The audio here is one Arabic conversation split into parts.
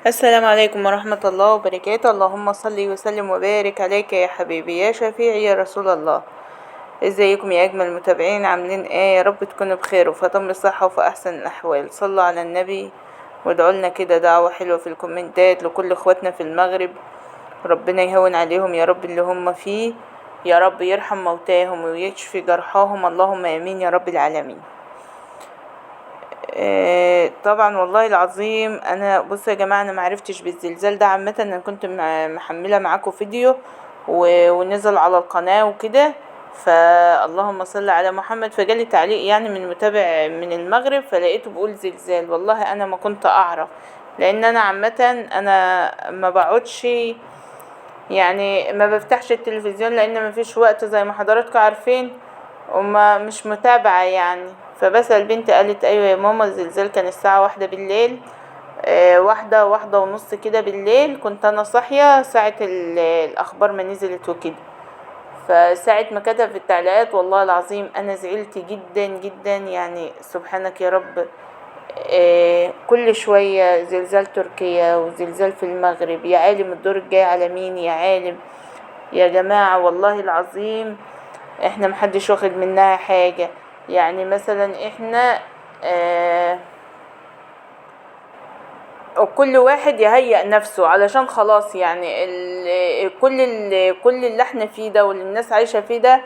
السلام عليكم ورحمة الله وبركاته. اللهم صل وسلم وبارك عليك يا حبيبي يا شفيعي يا رسول الله. ازيكم يا اجمل المتابعين؟ عاملين ايه؟ يا رب تكونوا بخير وفي اتم الصحة وفي احسن الاحوال. صلوا على النبي وادعوا لنا كده دعوة حلوة في الكومنتات لكل اخواتنا في المغرب. ربنا يهون عليهم يا رب اللي هم فيه، يا رب يرحم موتاهم ويشفي جرحاهم، اللهم امين يا رب العالمين. طبعا والله العظيم انا بصوا يا جماعه، انا معرفتش بالزلزال ده عامه. انا كنت محمله معاكم فيديو ونزل على القناه وكده، فاللهم صل على محمد. فجالي تعليق يعني من متابع من المغرب، فلقيته بيقول زلزال. والله انا ما كنت اعرف، لان انا عامه انا ما بقعدش، يعني ما بفتحش التلفزيون لان ما فيش وقت زي ما حضراتكم عارفين، وما مش متابعة يعني. فبسأل بنتي، قالت ايوه يا ماما الزلزال كان الساعة 1 بالليل، واحدة ونص كده بالليل. كنت انا صاحية ساعة الاخبار ما نزلت وكده. فساعة ما كتب في التعليقات والله العظيم انا زعلت جدا جدا، يعني سبحانك يا رب. كل شوية زلزال تركيا وزلزال في المغرب، يا عالم الدور الجاي على مين يا عالم. يا جماعة والله العظيم احنا محدش واخد منها حاجة. يعني مثلا احنا آه كل واحد يهيأ نفسه علشان خلاص، يعني كل اللي احنا فيه ده واللي الناس عايشة فيه ده،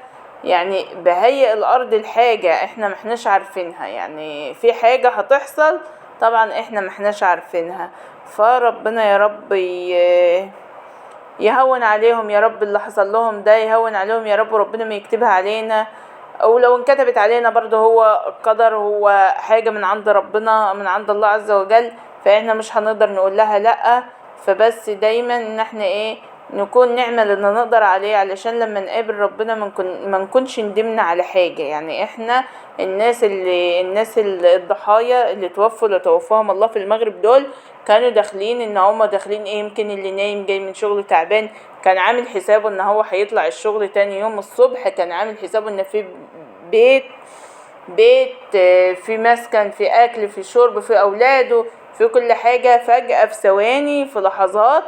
يعني بهيئ الارض الحاجة احنا محناش عارفينها. يعني في حاجة هتحصل طبعا احنا محناش عارفينها. فربنا يا رب يهون عليهم يا رب، اللي حصل لهم ده يهون عليهم يا رب، وربنا ما يكتبها علينا. او لو انكتبت علينا برضه هو القدر، هو حاجة من عند ربنا من عند الله عز وجل، فاحنا مش هنقدر نقول لها لا. فبس دايما ان احنا نكون نعمل اللي نقدر عليه علشان لما نقابل ربنا ما نكونش ندمنا على حاجة. يعني احنا الناس الضحايا اللي توفاهم الله في المغرب دول، كانوا داخلين ان هما داخلين يمكن اللي نايم جاي من شغل تعبان كان عامل حسابه ان هو هيطلع الشغل تاني يوم الصبح، كان عامل حسابه ان في بيت في مسكن في اكل في شرب في اولاده في كل حاجة. فجأة في ثواني في لحظات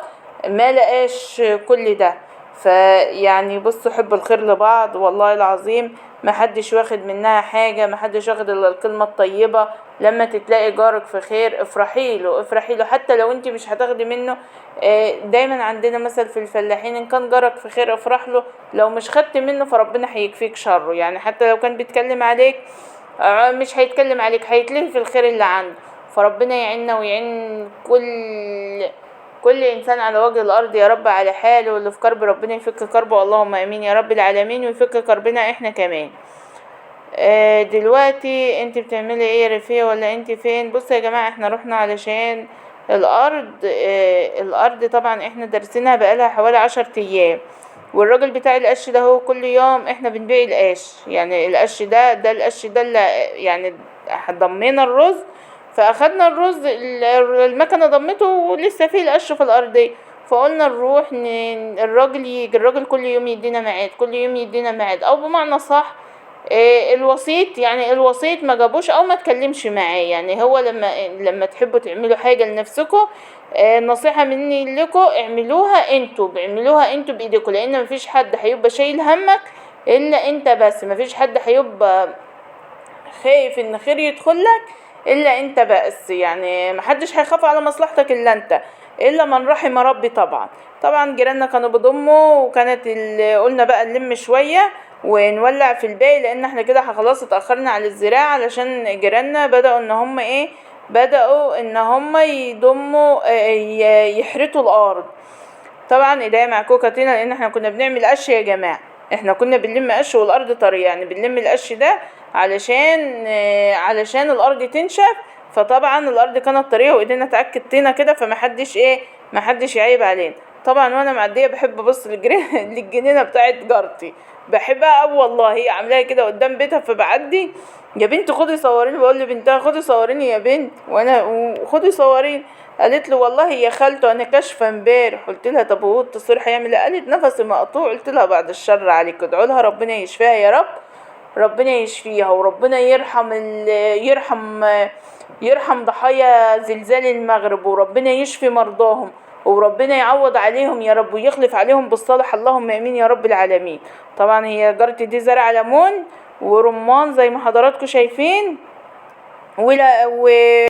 ما لقاش كل ده. فيعني بصوا حب الخير لبعض والله العظيم، ما حدش واخد منها حاجة، ما حدش واخد الا الكلمة الطيبة. لما تتلاقي جارك في خير افرحي له افرحي له، حتى لو انت مش هتاخدي منه. دايما عندنا مثل في الفلاحين، ان كان جارك في خير افرح له، لو مش خدت منه فربنا هيكفيك شره. يعني حتى لو كان بيتكلم عليك مش هيتكلم عليك، هيتلهي في الخير اللي عنده. فربنا يعيننا ويعين كل انسان على وجه الارض يا رب على حاله، واللي في كرب ربنا يفك كربه، اللهم امين يا رب العالمين، ويفك كربنا احنا كمان. دلوقتي انت بتعملي ايه يا رفية ولا انت فين؟ بصوا يا جماعة احنا رحنا علشان الارض طبعا احنا درسينها بقالها حوالي 10 ايام. والراجل بتاع القش ده هو كل يوم احنا بنبيع القش، يعني القش ده القش ده اللي يعني ضمينا الرز. فاخدنا الرز المكنة ضمته ولسه فيه القش في الارضية. فقلنا نروح الراجل يجي، الراجل كل يوم يدينا ميعاد، كل يوم يدينا ميعاد، او بمعنى صح الوسيط، يعني الوسيط ما جابوش او ما تكلمش معاه. يعني هو لما تحبوا تعملوا حاجة لنفسكم، نصيحة مني لكم، اعملوها انتوا بايديكم، لان مفيش حد هيبقى شايل همك الا انت بس. مفيش حد هيبقى خايف ان خير يدخلك الا انت بس. يعني محدش هيخاف على مصلحتك الا انت، الا من رحم ربي. طبعا جيراننا كانوا بيضموا، وكانت قلنا بقى نلم شوية ونولع في الباقي، لان احنا كده خلاص اتأخرنا على الزراعة، علشان جيراننا بدأوا ان هم بدأوا ان هم يضموا يحرثوا الارض. طبعا ايديا معكوكتنا، لان احنا كنا بنعمل قش يا جماعة، احنا كنا بنلم قش والارض طرية، يعني بنلم القش ده علشان الارض تنشف. فطبعا الارض كانت طريه وايدينا اتعكت كده، محدش يعيب علينا. طبعا وانا معديه بحب ابص للجنينه بتاعت جارتي، بحبها قوي والله. هي عاملاها كده قدام بيتها، فبعدي يا بنت خدي صوريني، بقول لبنتها خدي صوريني يا بنت، خدي صوريني. قالت له والله يا خالته انا كاشفه امبارح. قلت لها طب هو التصوير هيعمل ايه؟ قالت نفسي مقطوع. قلت لها بعد الشر عليك، ادعوا لها ربنا يشفيها يا رب، ربنا يشفيها، وربنا يرحم ضحايا زلزال المغرب، وربنا يشفي مرضاهم، وربنا يعوض عليهم يا رب، ويخلف عليهم بالصالح، اللهم امين يا رب العالمين. طبعا هي جارتي دي زرع ليمون ورمان زي ما حضراتكم شايفين،